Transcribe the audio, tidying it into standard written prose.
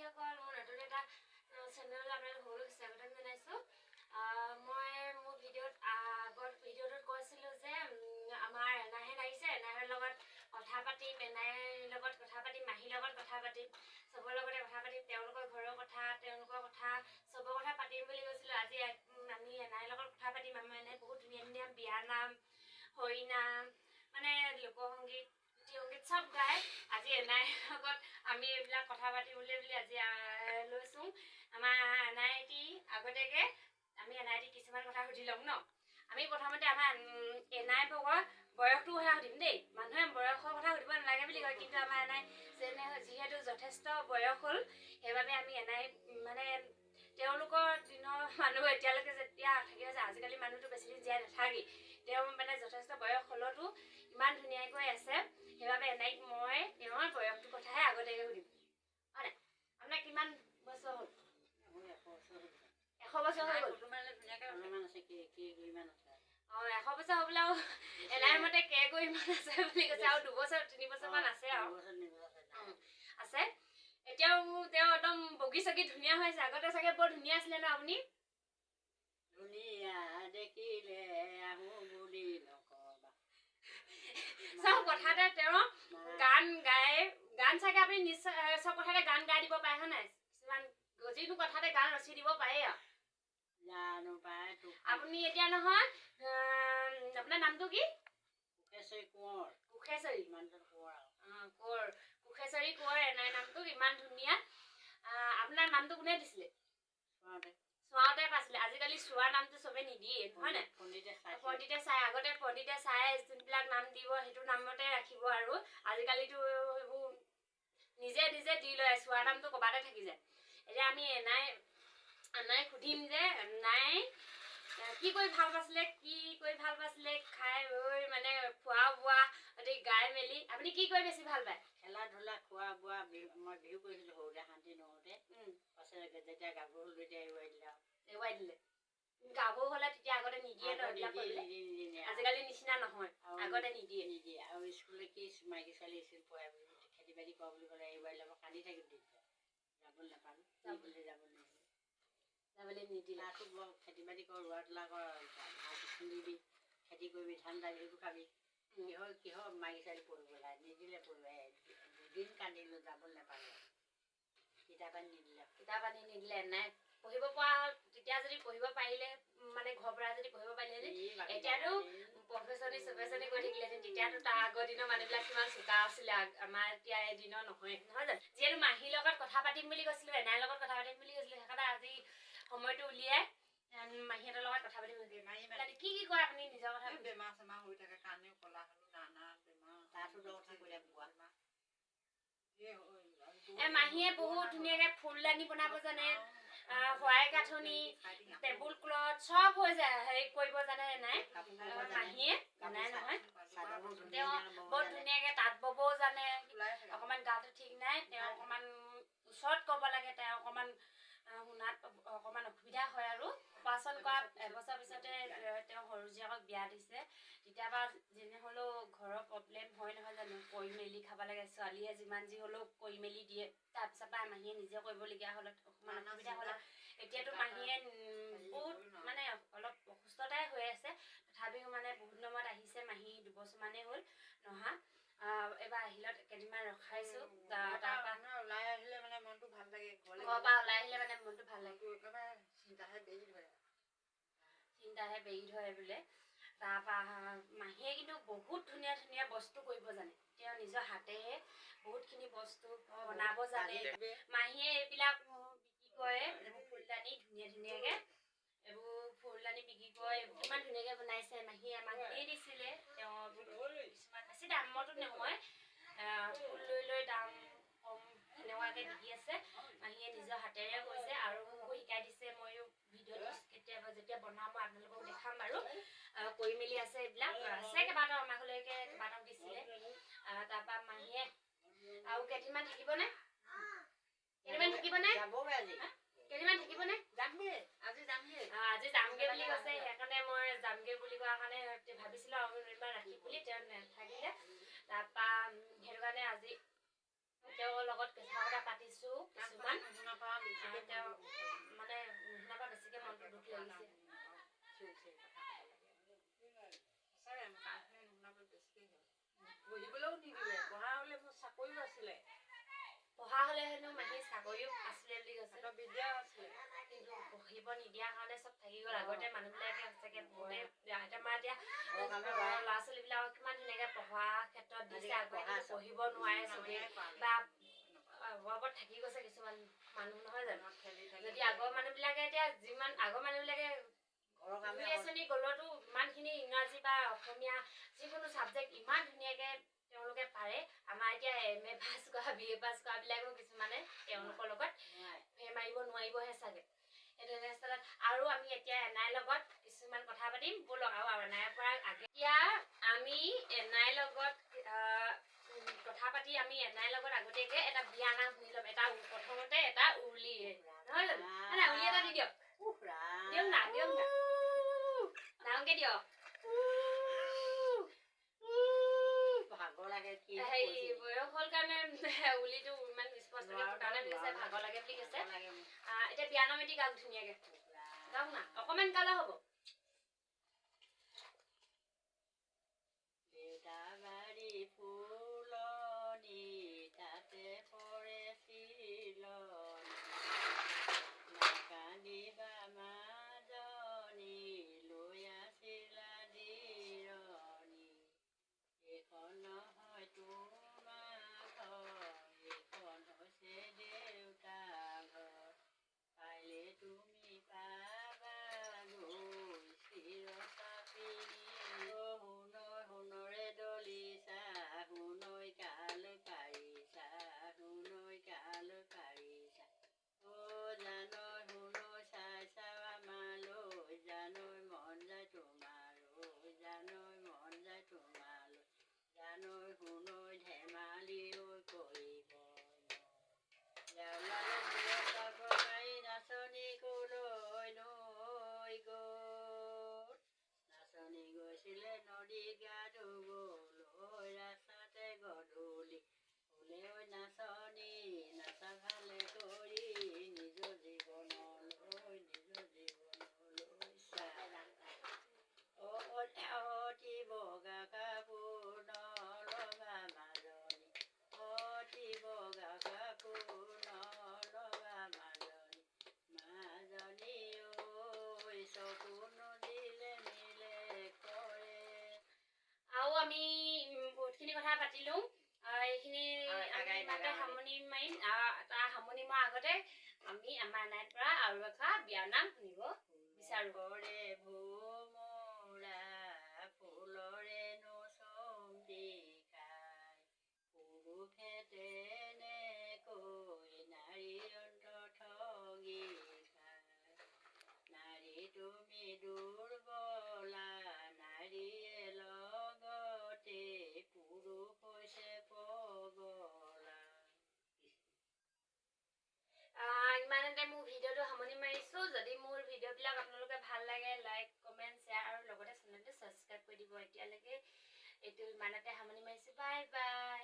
ভাইসকল মোৰ নতুন এটা চেনেল আপোনালোক সকলোকে স্বাগতম জনাইছোঁ। মই মোৰ আগৰ ভিডিঅ'টোত কৈছিলোঁ যে আমাৰ এনাইহে লাগিছে, এনাইৰ লগত কথা পাতিম, এনাইৰ লগত কথা পাতিম, মাহীৰ লগত কথা পাতিম, চবৰ লগতে কথা পাতিম, তেওঁলোকৰ ঘৰৰ কথা, তেওঁলোকৰ কথা, চবৰ কথা পাতিম বুলি কৈছিলোঁ। আজি আমি এনাইৰ লগত কথা পাতিম। আমাৰ এনাই বহুত ধুনীয়া ধুনীয়া বিয়ানাম, হৰিনাম, মানে লোকসংগীত, সংগীত চব গায়। আজি এনাইৰ লগত আমি এইবিলাক কথা পাতিবলৈ বুলি আজি লৈছোঁ। আমাৰ এনাইটি আগতীয়াকৈ আমি এনাইটি কিছুমান কথা সুধি ল'ম ন। আমি প্ৰথমতে আমাৰ এনাই ভাগৰ বয়সটোৰ কথা সুধিম দেই। মানুহে বয়সৰ কথা সুধিব নালাগে বুলি কয়, কিন্তু আমাৰ এনাই যিহেতু যথেষ্ট বয়স হ'ল, সেইবাবে আমি এনাই মানে তেওঁলোকৰ দিনৰ মানুহ এতিয়ালৈকে যেতিয়া থাকি আছে, আজিকালি মানুহটো বেছি দিন জীয়াই নাথাকি, তেওঁ মানে যথেষ্ট বয়স হ'লতো ইমান ধুনীয়াকৈ আছে, সেইবাবে এনাইক মই তেওঁৰ বয়সটোৰ কথাহে আগতীয়াকৈ সুধিম। হয় নাই? আপোনাৰ কিমান বছৰ হ'ল? 100 বছৰ হৈ গ'ল। 100 বছৰ হ'বলৈ আৰু এনাইৰ মতে কেগৈ ইমান আছে বুলি কৈছে, আৰু 2 বছৰ 3 বছৰমান আছে আৰু আছে। এতিয়াও তেওঁ একদম বগী চগী ধুনীয়া হৈ আছে। আগতে চাগে বৰ ধুনীয়া আছিলে ন আপুনি? চব কথাতে তেওঁ গান গায়। গান চাগে আপুনি নিশ্চয় চব কথাতে গান গাই দিব পাৰে, হয় নাই? কিছুমান যিটো কথাতে গান ৰচি দিব পাৰে আৰু আপুনি এতিয়া নহয়। আপোনাৰ নামটো কি? কোষেশ্বৰী কোঁৱৰ। কোষেশ্বৰী কোঁৱৰ এনাইৰ নামটো ইমান ধুনীয়া। আপোনাৰ নামটো কোনে দিছিলে? চোৱাওতে পাইছিলে। আজিকালি চোৱা নামটো চবে নিদিয়ে, হয় নাই? পণ্ডিতে চাই, আগতে পণ্ডিতে চাই যোনবিলাক নাম দিব সেইটো নামতে ৰাখিব, আৰু আজিকালিতো এইবোৰ নিজে নিজে দি লয়, চোৱা নামটো ক'বাতে থাকি যায়। এতিয়া আমি এনাইক সুধিম যে নাই কি কৰি ভাল পাইছিলে, খাই বৈ মানে খোৱা বোৱা গাই মেলি আপুনি কি কৰি বেছি ভাল পায়? খেলা ধূলা, খোৱা বোৱা। মই বিহু কৰিছিলোঁ সৰুতে, শান্তি নহওঁতে। যেতিয়া গাভৰু হ'লো তেতিয়া এৰুৱাই দিলে। গাভৰু হ'লে তেতিয়া আগতে নিদিয়ে ন, আজিকালি নিচিনা নহয়, আগতে নিদিয়ে। আৰু স্কুললৈ কি মাইকী ছোৱালী স্কুল পঢ়াই খেতি বাতি কৰা বুলি ক'লে এৰুৱাই ল'ব, কান্দি থাকিম তেতিয়া যাবলৈ নাপালোঁ, যাবলৈ নিদিলে। খেতি বাতি কৰ, ৰোৱা তোলা কৰ, ভাত খুন্দিবি, খেতি কৰিবি, ধান দালি এইবোৰ খাবি। কিহৰ মাইকী ছোৱালী পঢ়িব লাগে, নিদিলে পঢ়িব। দুদিন কান্দিলোঁ, যাবলৈ নাপালোঁ। কিতাপ আনি নিদিলে নাই পঢ়িব পৰা হ'ল। তেতিয়া যদি পঢ়িব পাৰিলে, মানে ঘৰৰ পৰা যদি পঢ়িব পাৰিলে, এতিয়াতো প্ৰফেচনী চফেচনী কৰি থাকিলেহেঁতেন। তেতিয়াতো তাৰ আগৰ দিনৰ মানুহবিলাক কিমান চোকা আছিলে, আমাৰ এতিয়া এদিনৰ নহয় জানো? যিহেতু মাহীৰ লগত কথা পাতিম বুলি কৈছিলোঁ, এনাইৰ লগত কথা পাতিম বুলি কৈছিলোঁ, সেইকাৰণে আজি সময়টো উলিয়াই মাহীহঁতৰ লগত কথা পাতিম। কি কয় আপুনি নিজৰ কথা? বেমাৰ চেমাৰ হৈ থাকে কাৰণে ক'লা হ'লো, নানা বেমাৰ তাতো কথা কৈ বোৱা। মাহীয়ে বহুত ধুনীয়াকে ফুলদানি বনাব জানে, শৰাই গাঁথনি, টেবুল ক্লথ চব হৈ যায়, হেৰি কৰিব জানে নাই মাহীয়ে। নাই নহয়, তেওঁ বহুত ধুনীয়াকে তাঁত ববও জানে। অকণমান গাটো ঠিক নাই, তেওঁ অকণমান ওচৰত ক'ব লাগে, তেওঁ অকণমান শুনাত অকণমান অসুবিধা হয়। আৰু অপাৰেশ্যন কৰা এবছৰ পিছতে তেওঁ সৰু জীয়েকক বিয়া দিছে। তেতিয়াবা যেনে হ'লেও ঘৰৰ প্ৰব্লেম হয় নহয় জানো, কৰি মেলি খাব লাগে। ছোৱালীয়ে যিমান যি হ'লেও কৰি মেলি দিয়ে। তাৰপিছত পৰা মাহীয়ে নিজে কৰিবলগীয়া হ'ল, অকণমান অসুবিধা হ'ল। এতিয়াতো মাহীয়ে বহুত মানে অলপ অসুস্থতাই হৈ আছে, তথাপিও মানে বহুত দিনত আহিছে। মাহী 2 বছৰমানেই হ'ল নহা। এবাৰ আহিলত কেইদিনমান ৰখাইছোঁ। তাৰপৰা ওলাই আহিলে মানে মনটো ভাল লাগে, ঘৰৰ পৰা ওলাই আহিলে মানে মনটো ভাল লাগে। চিন্তাহে বেৰি ধৰে বোলে। তাৰপৰা মাহীয়ে কিন্তু বহুত ধুনীয়া ধুনীয়া বস্তু কৰিব জানে। তেওঁ নিজৰ হাতেৰে বহুতখিনি বস্তু বনাব জানে। মাহীয়ে এইবিলাক বিক্ৰী কৰে, এইবোৰ ফুলদানি ধুনীয়াকৈ এইবোৰ ফুলদানি বিক্ৰী কৰে। ইমান ধুনীয়াকৈ বনাইছে। মাহীয়ে আমাক দি দিছিলে। তেওঁ কিছুমান বেছি দামতো নহয়, ফুল লৈ দাম কম সেনেকুৱাকৈ দি আছে। মাহীয়ে নিজৰ হাতেৰে কৈছে আৰু মোকো শিকাই দিছে। ময়ো ভিডিঅ'টো কেতিয়াবা যেতিয়া বনাম মই আপোনালোকক দেখাম বাৰু। কৰি মেলি আছে, এইবিলাক আছে কেইবাটাও, আমাৰ ঘৰলৈকে কেইবাটাও দিছিলে। তাৰপৰা মাহীয়ে আৰু কেইদিনমান থাকিবনে? কেইদিনমান থাকিবনে? আজি যামগে বুলি কৈছে। সেইকাৰণে মই যামগে বুলি কোৱা কাৰণে ভাবিছিলোঁ আৰু এবাৰ ৰাখি বুলি, তেওঁ নাথাকিলে। তাৰপৰা সেইটো কাৰণে আজি তেওঁৰ লগত কথা পাতিছোঁ কিছুমান। লাগিছে পঢ়িবলৈও নিদিলে পঢ়া হলে মোৰ চাকৰিও আছিলে পঢ়া হলে হেনো মাহী চাকৰিও আছিলে বুলি কৈছে বিদ্যাও আছিলে কিন্তু পঢ়িব নিদিয়াৰ কাৰণে চব থাকি গ'ল আগতে মানুহবিলাকে সঁচাকে বহুতে আমাৰ এতিয়া ল'ৰা ছোৱালীবিলাকক কিমান ধুনীয়াকে পঢ়াৰ ক্ষেত্ৰত দিছে আগতে পঢ়িব নোৱাৰে চবেই বা অভাৱত থাকি গৈছে কিছুমান মানুহ নহয় জানো যদি আগৰ মানুহবিলাকে এতিয়া যিমান আগৰ মানুহবিলাকে 2 শ্ৰেণী গ'লতো ইমানখিনি ইংৰাজী বা অসমীয়া যিকোনো ছাবজেক্ট ইমান ধুনীয়াকে তেওঁলোকে পাৰে আমাৰ এতিয়া MA পাছ কৰা BA পাছ কৰাবিলাকো কিছুমানে তেওঁলোকৰ লগত ফেৰ মাৰিব নোৱাৰিবহে চাগে এইটো ৰেষ্টুৰেণ্ট আৰু আমি এতিয়া এনাইৰ লগত কিছুমান কথা পাতিম ব'লক আৰু এনাইৰ পৰা আগে এতিয়া আমি এনাইৰ লগত কথা পাতি আমি এনাইৰ লগত আগতীয়াকে এটা বিয়া নাম শুনি ল'ম এটা প্ৰথমতে এটা উৰুলি নহয় জানো উৰুলি এটা দি দিয়ক দিয়ক না ডাঙৰকে দিয়ক ভাগৰ লাগে কি হেৰি বয়স হ'ল কাৰণে উলিটো ইমান স্পষ্টকে ফুটানে বুলি কৈছে ভাগৰ লাগে বুলি কৈছে এতিয়া বিয়া নাম এটি গাওক ধুনীয়াকে গাওক না অকণমান গালে হ'ব দেউতাবাৰী ফুলনি তাতে পৰে চিলনি নাকান্দিবা মাজনী লৈ আছিলা দিৰণি এইখন নহয় তোমাৰ ঘৰ এইখন হৈছে দেউতা ঘৰ কাইলৈ তুমি পাবা গৈ চিৰচাপিনী সোণৰে দলিছা সোণৈ কাল পাৰিছা সোণৈ কাল পাৰিছা জানৈ সোণৈ চাই চাও আমালৈ জানৈ মন যায় তোমালৈ জানৈ মন যায় তোমালৈ জানৈ সোণৈ ধেমালি কৰিব চাব পাৰি নাচনী কলৈ নৈ গ'ল নাচনী গৈছিলে নদী গা ধুবলৈ ৰাস্তাতে গধূলি ওলে নাচনী নাচা ভালে কৰি নিজৰ জীৱনলৈ অতি বগা কাপোৰ নলবা মাজনী অতি বগা কাপোৰ নলবা মাজনী ঐ চকু নদিলে মিলে কৰে আৰু আমি বহুতখিনি কথা পাতিলো এইখিনি সামৰণি মাৰিম তাৰ সামৰণি মৰাৰ আগতে আমি আমাৰ এনাইৰ পৰা আৰু এষাৰ বিয়াৰ নাম শুনিব বিচাৰো ভোমোৰা ফুলৰে নচুম্বি খাই পুৰুষে তেনেকৈ নাৰী অন্ত ঠগি খায় নাৰী তুমি দুৰ্বলা নাৰীয়ে লগতে পুৰুষ হৈছে পগলা ইমানতে মোৰ ভিডিঅ'টো সামৰণি মাৰিছো যদি মোৰ ভিডিঅ'বিলাক আপোনালোকে ভাল লাগে লাইক কমেণ্ট শ্বেয়াৰ আৰু লগতে চেনেলটো ছাবস্ক্ৰাইব কৰি দিব এতিয়ালৈকে এইটো ইমানতে সামৰণি মাৰিছো বাই বাই